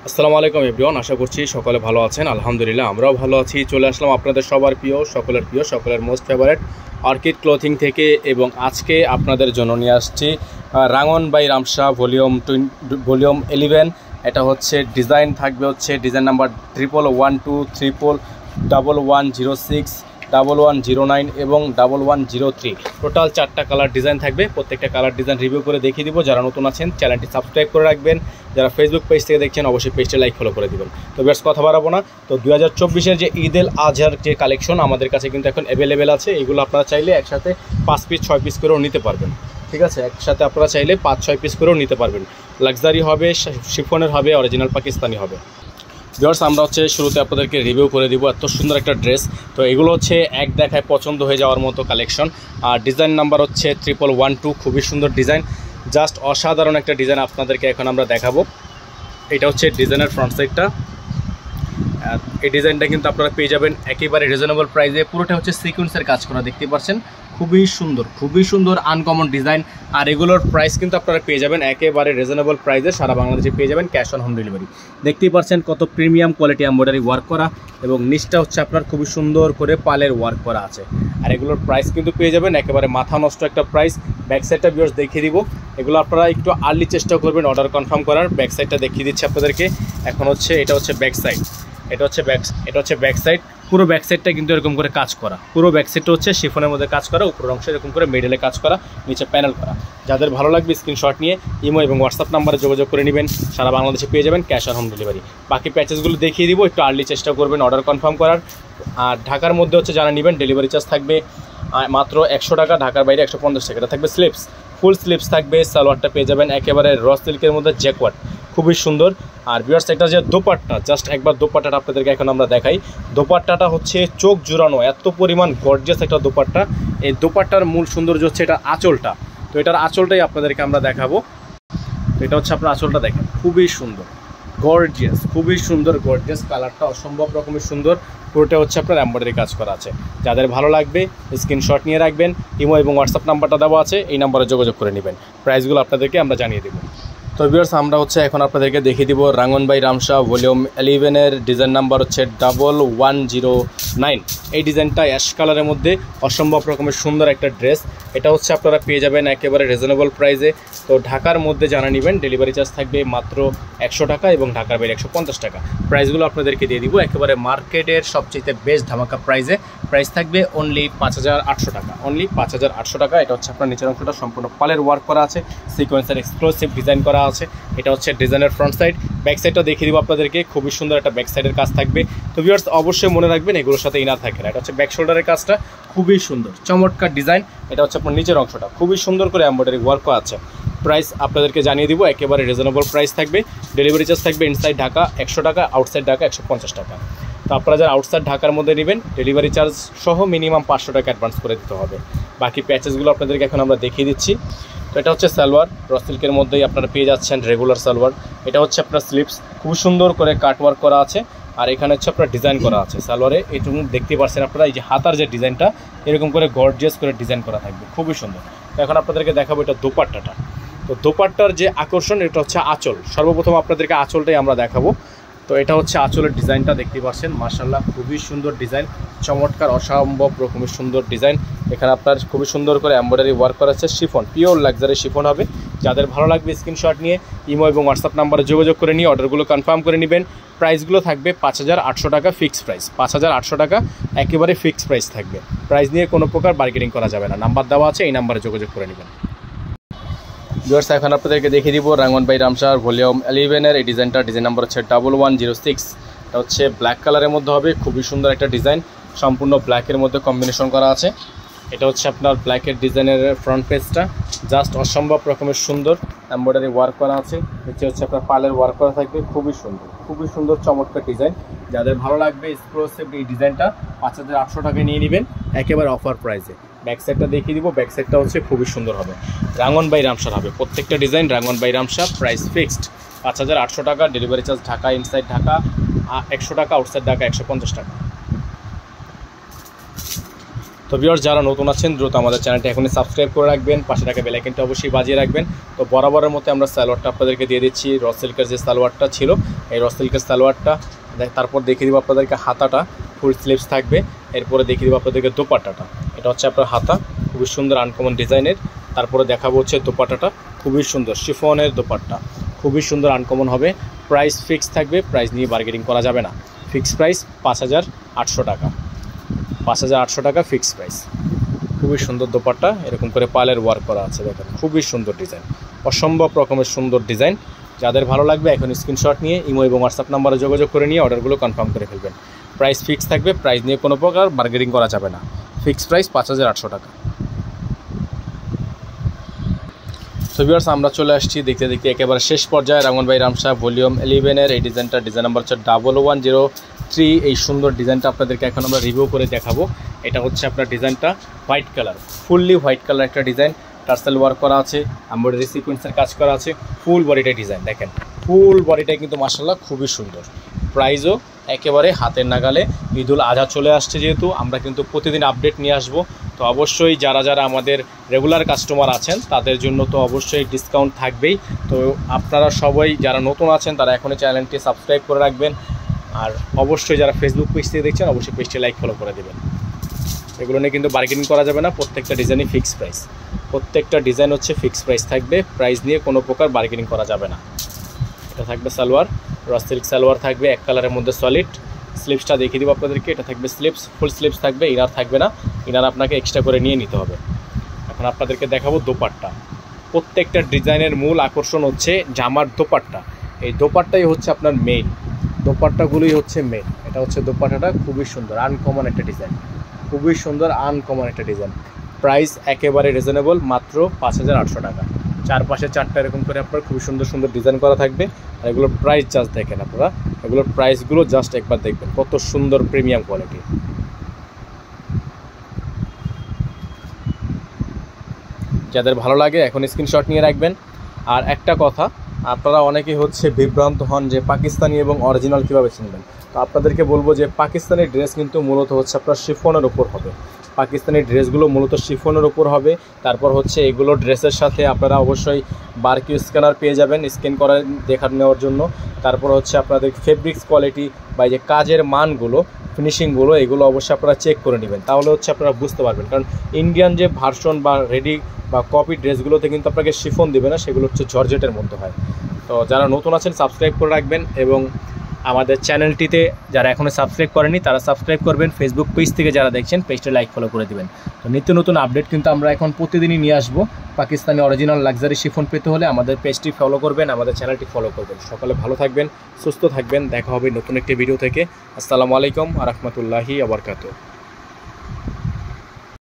আসসালামু আলাইকুম এভরিওয়ান, আশা করছি সকলে ভালো আছেন। আলহামদুলিল্লাহ আমরাও ভালো আছি। চলে আসলাম আপনাদের সবার প্রিয় সকলের মোস্ট ফেভারেট অর্কিড ক্লোথিং থেকে, এবং আজকে আপনাদের জন্য নিয়ে আসছি রাঙন বাই রামশা ভলিউম 11। এটা হচ্ছে ডিজাইন থাকবে, হচ্ছে ডিজাইন নাম্বার 1112, 1106, 1109 এবং 1103। টোটাল 4টা কালার ডিজাইন থাকবে। প্রত্যেকটা কালার ডিজাইন রিভিউ করে দেখিয়ে দিব। যারা নতুন আছেন চ্যানেলটি সাবস্ক্রাইব করে রাখবেন, যারা ফেসবুক পেজ থেকে দেখছেন অবশ্যই পেজটি লাইক ফলো করে দিবেন। তো বেশ কথা বাড়াবো না, তো 2024-এর যে ঈদ-উল আজহার যে কালেকশন আমাদের কাছে কিন্তু এখন অ্যাভেলেবেল আছে। এগুলো আপনারা চাইলে একসাথে 5 পিস 6 পিস করেও নিতে পারবেন। ঠিক আছে, একসাথে আপনারা চাইলে 5-6 পিস করেও নিতে পারবেন। লাক্সারি হবে, শিফনের হবে, অরিজিনাল পাকিস্তানি হবে। ভিউয়ার্স, আমরা হচ্ছে শুরুতে আপনাদেরকে রিভিউ করে দিব এত সুন্দর একটা ড্রেস। তো এগুলো হচ্ছে এক দেখায় পছন্দ হয়ে যাওয়ার মতো কালেকশন। আর ডিজাইন নাম্বার হচ্ছে 1112। খুবই সুন্দর ডিজাইন, জাস্ট অসাধারণ একটা ডিজাইন আপনাদেরকে এখন আমরা দেখাবো। এটা হচ্ছে ডিজাইনের ফ্রন্ট সাইডটা। আর এই ডিজাইনটা কিন্তু আপনারা পেয়ে যাবেন একেবারে রিজনেবল প্রাইসে। পুরোটা হচ্ছে সিকোয়েন্সের কাজ করা, দেখতে পাচ্ছেন, খুবই সুন্দর আনকমন ডিজাইন। আর এগুলোর প্রাইস কিন্তু আপনারা পেয়ে যাবেন একেবারে রিজনেবল প্রাইসে। সারা বাংলাদেশে পেয়ে যাবেন ক্যাশ অন হোম ডেলিভারি। দেখতেই পাচ্ছেন কত প্রিমিয়াম কোয়ালিটি এমব্রয়ডারি ওয়ার্ক করা, এবং নিচটা হচ্ছে আপনার খুবই সুন্দর করে পালের ওয়ার্ক করা আছে। আর এগুলোর প্রাইস কিন্তু পেয়ে যাবেন একেবারে মাথা নষ্ট একটা প্রাইস। ব্যাক সাইডটা ভিউয়ার্স দেখিয়ে দিব। এগুলো আপনারা একটু আর্লি চেষ্টা করবেন অর্ডার কনফার্ম করার। ব্যাক সাইডটা দেখিয়ে দিচ্ছি আপনাদেরকে। এখন হচ্ছে এটা হচ্ছে ব্যাক সাইড, এটা হচ্ছে ব্যাক সাইড। পুরো ব্যাক সাইডটা কিন্তু এরকম করে কাজ করা। পুরো ব্যাক সাইডটা হচ্ছে শিফনের মধ্যে কাজ করা, উপরের অংশে এরকম করে মিডলে কাজ করা, নিচে প্যানেল করা। যাদের ভালো লাগবে স্ক্রিনশট নিয়ে ইমো এবং হোয়াটসঅ্যাপ নাম্বারে যোগাযোগ করে নেবেন। সারা বাংলাদেশে পেয়ে যাবেন ক্যাশ অন হোম ডেলিভারি। বাকি প্যাচেসগুলো দেখিয়ে দিব, একটু আর্লি চেষ্টা করবেন অর্ডার কনফার্ম করার। আর ঢাকার মধ্যে হচ্ছে যারা নেবেন ডেলিভারি চার্জ থাকবে মাত্র 100 টাকা, ঢাকার বাইরে 150 টাকা। এটা থাকবে স্লিপস, ফুল স্লিপস থাকবে। সালোয়ারটা পেয়ে যাবেন একেবারে র সিল্কের মধ্যে জ্যাকওয়ার্ড, খুবই সুন্দর। আর ভিউয়ার্স, একটা যে দোপাট্টা, জাস্ট একবার দোপাট্টাটা আপনাদেরকে এখন আমরা দেখাই। দোপাট্টাটা হচ্ছে চোখ জুড়ানো, এত পরিমাণ গর্জিয়াস একটা দোপাট্টা। এই দোপাট্টার মূল সৌন্দর্য হচ্ছে এটা আঁচলটা। তো এটার আঁচলটাই আপনাদেরকে আমরা দেখাবো। তো এটা হচ্ছে আপনার আঁচলটা দেখেন, খুবই সুন্দর গর্জিয়াস, খুবই সুন্দর গর্জিয়াস। কালারটা অসম্ভব রকমের সুন্দর। পুরোটা হচ্ছে আপনার এমব্রয়ডারি কাজ করা আছে। যাদের ভালো লাগবে স্ক্রিনশট নিয়ে রাখবেন। ইমো এবং হোয়াটসঅ্যাপ নাম্বারটা দেওয়া আছে, এই নাম্বারে যোগাযোগ করে নেবেন। প্রাইসগুলো আপনাদেরকে আমরা জানিয়ে দেবো। তো ভিউয়ার্স, আমরা হচ্ছে এখন আপনাদেরকে দেখিয়ে দিব রাঙন বাই রামশা ভলিউম 11-এর ডিজাইন নাম্বার হচ্ছে 1109। এই ডিজাইনটা অ্যাশ কালারের মধ্যে অসম্ভব রকমের সুন্দর একটা ড্রেস। এটা হচ্ছে আপনারা পেয়ে যাবেন একেবারে রিজনেবল প্রাইসে। তো ঢাকার মধ্যে যারা নেবেন ডেলিভারি চার্জ থাকবে মাত্র 100 টাকা, এবং ঢাকার বাইরে 150 টাকা। প্রাইসগুলো আপনাদেরকে দিয়ে দিব একেবারে মার্কেটের সবচেয়ে বেস্ট ধামাকা প্রাইসে। প্রাইস থাকবে অনলি 5800 টাকা, অনলি 5800 টাকা। এটা হচ্ছে আপনার নিচের অংশটা সম্পূর্ণ পালের ওয়ার্ক করা আছে, সিকোয়েন্সের এক্সক্লুসিভ ডিজাইন করা আছে। এটা হচ্ছে ডিজাইনের ফ্রন্ট সাইড। ব্যাক সাইডটা দেখিয়ে দিব আপনাদেরকে, খুবই সুন্দর একটা ব্যাক সাইডের কাজ থাকবে। তো ভিউয়ার্স, অবশ্যই মনে রাখবেন এগুলোর সাথে ইনার থাকে না। এটা হচ্ছে ব্যাক শোল্ডারের কাজটা, খুবই সুন্দর চমৎকার ডিজাইন। এটা হচ্ছে আপনার নিচের অংশটা, খুবই সুন্দর করে এমব্রয়ডারি ওয়ার্ক করা আছে। প্রাইস আপনাদেরকে জানিয়ে দিব, একেবারে রিজনেবল প্রাইস থাকবে। ডেলিভারি চার্জ থাকবে ইনসাইড ঢাকা 100 টাকা, আউটসাইড ঢাকা 150 টাকা। তো আপনারা যারা আউটসাইড ঢাকার মধ্যে নেবেন ডেলিভারি চার্জ সহ মিনিমাম 500 টাকা অ্যাডভান্স করে দিতে হবে। বাকি প্যাচেসগুলো আপনাদেরকে এখন আমরা দেখিয়ে দিচ্ছি। তো এটা হচ্ছে সালোয়ার, র সিল্কের মধ্যেই আপনারা পেয়ে যাচ্ছেন রেগুলার সালোয়ার। এটা হচ্ছে আপনার স্লিপস, খুব সুন্দর করে কাটওয়ার্ক করা আছে। আর এখানে হচ্ছে আপনার ডিজাইন করা আছে সালোয়ারে। এইটুকু দেখতে পাচ্ছেন আপনারা, এই যে হাতার যে ডিজাইনটা এরকম করে গর্জিয়াস করে ডিজাইন করা থাকবে, খুবই সুন্দর। তো এখন আপনাদেরকে দেখাবো এটা দোপাট্টাটা। তো দোপাট্টার যে আকর্ষণ, এটা হচ্ছে আঁচল। সর্বপ্রথম আপনাদেরকে আঁচলটাই আমরা দেখাবো। তো এটা হচ্ছে আঁচলের ডিজাইনটা, দেখতে পাচ্ছেন মাশাআল্লাহ খুবই সুন্দর ডিজাইন, চমৎকার অসম্ভব রকমের সুন্দর ডিজাইন। এখানে আপনার খুবই সুন্দর করে এমব্রয়ডারি ওয়ার্ক করা আছে, শিফন, পিওর লাক্সারি শিফন হবে। যাদের ভালো লাগবে স্ক্রিনশট নিয়ে ইমো এবং হোয়াটসঅ্যাপ নাম্বারে যোগাযোগ করে নিয়ে অর্ডারগুলো কনফার্ম করে নেবেন। প্রাইসগুলো থাকবে 5800 টাকা ফিক্সড প্রাইস, 5800 টাকা একেবারে ফিক্সড প্রাইস থাকবে। প্রাইস নিয়ে কোনো প্রকার বার্গেনিং করা যাবে না। নাম্বার দেওয়া আছে, এই নাম্বারে যোগাযোগ করে নেবেন। ভিউয়ার্স, এখন আপনাদেরকে দেখিয়ে দিব রাঙন বাই রামশার ভলিউম 11-এর এই ডিজাইনটা। ডিজাইন নাম্বার হচ্ছে 1106। এটা হচ্ছে ব্ল্যাক কালারের মধ্যে হবে, খুবই সুন্দর একটা ডিজাইন, সম্পূর্ণ ব্ল্যাকের মধ্যে কম্বিনেশন করা আছে। এটা হচ্ছে আপনার ব্ল্যাকের ডিজাইনের ফ্রন্ট পেজটা, জাস্ট অসম্ভব রকমের সুন্দর এমব্রয়ডারি ওয়ার্ক করা আছে। নিচে হচ্ছে আপনার পালের ওয়ার্ক করা থাকবে, খুবই সুন্দর চমৎকার ডিজাইন। যাদের ভালো লাগবে এক্সক্লুসিভ এই ডিজাইনটা 5800 টাকায় নিয়ে নেবেন একেবারে অফার প্রাইসে। ব্যাক সাইডটা দেখিয়ে দিব, ব্যাক সাইডটা হচ্ছে খুবই সুন্দর হবে, রাঙন বাই রামশার হবে প্রত্যেকটা ডিজাইন। রাঙন বাই রামশা, প্রাইস ফিক্সড 5800 টাকা। Delivery charge Dhaka inside Dhaka 100 টাকা, আউটসাইড ঢাকা 150 টাকা। তো ভিউয়ার্স যারা নতুন আছেন দ্রুত আমাদের চ্যানেলটি এখনই সাবস্ক্রাইব করে রাখবেন, পাশে থাকা বেল আইকনটা অবশ্যই বাজিয়ে রাখবেন। তো বরাবরের মতো আমরা সালোয়ারটা আপনাদেরকে দিয়ে দিচ্ছি, র সিল্কের যে সালোয়ারটা ছিল এই র সিল্কের সালোয়ারটা। তারপর দেখিয়ে দিব আপনাদেরকে হাতাটা, ফুল স্লিভস থাকবে। এরপরে দেখিয়ে দিব আপনাদেরকে দোপাট্টাটা, এটা হচ্ছে আপনার হাতা, খুবই সুন্দর আনকমন ডিজাইনের। তারপরে দেখাবো হচ্ছে দোপাট্টাটা, খুবই সুন্দর শিফনের দোপাট্টা, খুবই সুন্দর আনকমন হবে। প্রাইস ফিক্স থাকবে, প্রাইস নিয়ে বার্গেনিং করা যাবে না। ফিক্স প্রাইস 5800 টাকা, 5800 টাকা ফিক্স প্রাইস। খুবই সুন্দর দোপাট্টা, এরকম করে পালের ওয়ার্ক করা আছে, দেখেন খুবই সুন্দর ডিজাইন, অসম্ভব রকমের সুন্দর ডিজাইন। যাদের ভালো লাগবে এখন স্ক্রিনশট নিয়ে ইমো এবং হোয়াটসঅ্যাপ নাম্বারে যোগাযোগ করে নিয়ে অর্ডারগুলো কনফার্ম করে ফেলবেন। প্রাইস ফিক্স থাকবে, প্রাইস নিয়ে কোনো প্রকার বার্গেনিং করা যাবে না। ফিক্স প্রাইস 5800 টাকা। সো ভিউয়ার্স আমরা চলে আসছি দেখতে দেখতে একেবারে শেষ পর্যায়ে রাঙ্গন ভাই রামশাহ ভলিউম 11-এর এই ডিজাইনটা, ডিজাইন নাম্বার হচ্ছে 1103। এই সুন্দর ডিজাইনটা আপনাদেরকে এখন আমরা রিভিউ করে দেখাবো। এটা হচ্ছে আপনার ডিজাইনটা white colour, fully white colour একটা ডিজাইন, টার্সেল ওয়ার্ক করা আছে, এমব্রয়ডারি সিকোয়েন্সের কাজ করা আছে, ফুল বডিটা ডিজাইন দেখেন, ফুল বডিটা কিন্তু মাশাআল্লাহ খুবই সুন্দর। প্রাইসও একেবারে হাতের নাগালে। ঈদুল আজহা চলে আসছে যেহেতু আমরা কিন্তু প্রতিদিন আপডেট নিয়ে আসবো। তো অবশ্যই যারা যারা আমাদের রেগুলার কাস্টমার আছেন তাদের জন্য তো অবশ্যই ডিসকাউন্ট থাকবেই। তো আপনারা সবাই যারা নতুন আছেন তারা এখনই চ্যানেলটি সাবস্ক্রাইব করে রাখবেন, আর অবশ্যই যারা ফেসবুক পেজ থেকে দেখছেন অবশ্যই পেজটি লাইক ফলো করে দেবেন। এগুলো নিয়ে কিন্তু বার্গেনিং করা যাবে না, প্রত্যেকটা ডিজাইনই ফিক্স প্রাইস, প্রত্যেকটা ডিজাইন হচ্ছে ফিক্স প্রাইস থাকবে, প্রাইস নিয়ে কোনো প্রকার বার্গেনিং করা যাবে না। এটা থাকবে সালোয়ার, র সিল্ক সালোয়ার থাকবে এক কালারের মধ্যে সলিড। স্লিপসটা দেখিয়ে দিব আপনাদেরকে, এটা থাকবে স্লিপস, ফুল স্লিপস থাকবে, ইনার থাকবে না, ইনার আপনাকে এক্সট্রা করে নিয়ে নিতে হবে। এখন আপনাদেরকে দেখাবো দোপাট্টা। প্রত্যেকটা ডিজাইনের মূল আকর্ষণ হচ্ছে জামার দোপাট্টা, এই দোপাট্টাই হচ্ছে আপনার মেইন, দোপাট্টাগুলোই হচ্ছে মেইন। এটা হচ্ছে দোপাট্টাটা, খুবই সুন্দর আনকমন একটা ডিজাইন, খুবই সুন্দর আনকমন একটা ডিজাইন। প্রাইস একেবারে রিজনেবল, মাত্র 5800 টাকা। চারপাশে চারটা এরকম করে আপনার খুবই সুন্দর সুন্দর ডিজাইন করা থাকবে। আর এগুলোর প্রাইস জাস্ট দেখেন আপনারা, এগুলোর প্রাইসগুলো জাস্ট একবার দেখবেন কত সুন্দর প্রিমিয়াম কোয়ালিটি। যাদের ভালো লাগে এখন স্ক্রিনশট নিয়ে রাখবেন। আর একটা কথা, আপনারা অনেকেই হচ্ছে বিভ্রান্ত হন যে পাকিস্তানি এবং অরিজিনাল কীভাবে চিনবেন। তো আপনাদেরকে বলবো যে পাকিস্তানি ড্রেস কিন্তু মূলত হচ্ছে আপনার শিফনের উপর হবে, পাকিস্তানি ড্রেসগুলো মূলত শিফনের উপর হবে। তারপর হচ্ছে এগুলো ড্রেসের সাথে আপনারা অবশ্যই বারকিউ স্ক্যানার পেয়ে যাবেন স্ক্যান করে দেখা নেওয়ার জন্য। তারপর হচ্ছে আপনাদের ফেব্রিক্স কোয়ালিটি বা যে কাজের মানগুলো, ফিনিশিংগুলো, এগুলো অবশ্যই আপনারা চেক করে নেবেন, তাহলে হচ্ছে আপনারা বুঝতে পারবেন। কারণ ইন্ডিয়ান যে ভার্সন বা রেডি বা কপি ড্রেসগুলোতে কিন্তু আপনাকে শিফন দেবে না, সেগুলো হচ্ছে জর্জেটের মধ্যে হয়। তো যারা নতুন আছেন সাবস্ক্রাইব করে রাখবেন, এবং আমাদের চ্যানেলটিতে যারা এখনও সাবস্ক্রাইব করেনি তারা সাবস্ক্রাইব করবেন। ফেসবুক পেজ থেকে যারা দেখছেন পেজটা লাইক ফলো করে দেবেন। তো নিত্য নতুন আপডেট কিন্তু আমরা এখন প্রতিদিনই নিয়ে আসবো। পাকিস্তানি অরিজিনাল লাক্সারি শিফন পেতে হলে আমাদের পেজটি ফলো করবেন, আমাদের চ্যানেলটি ফলো করবেন। সকলে ভালো থাকবেন, সুস্থ থাকবেন, দেখা হবে নতুন একটি ভিডিও থেকে। আসসালামু আলাইকুম ওয়া রাহমাতুল্লাহি ওয়া বারাকাতুহু।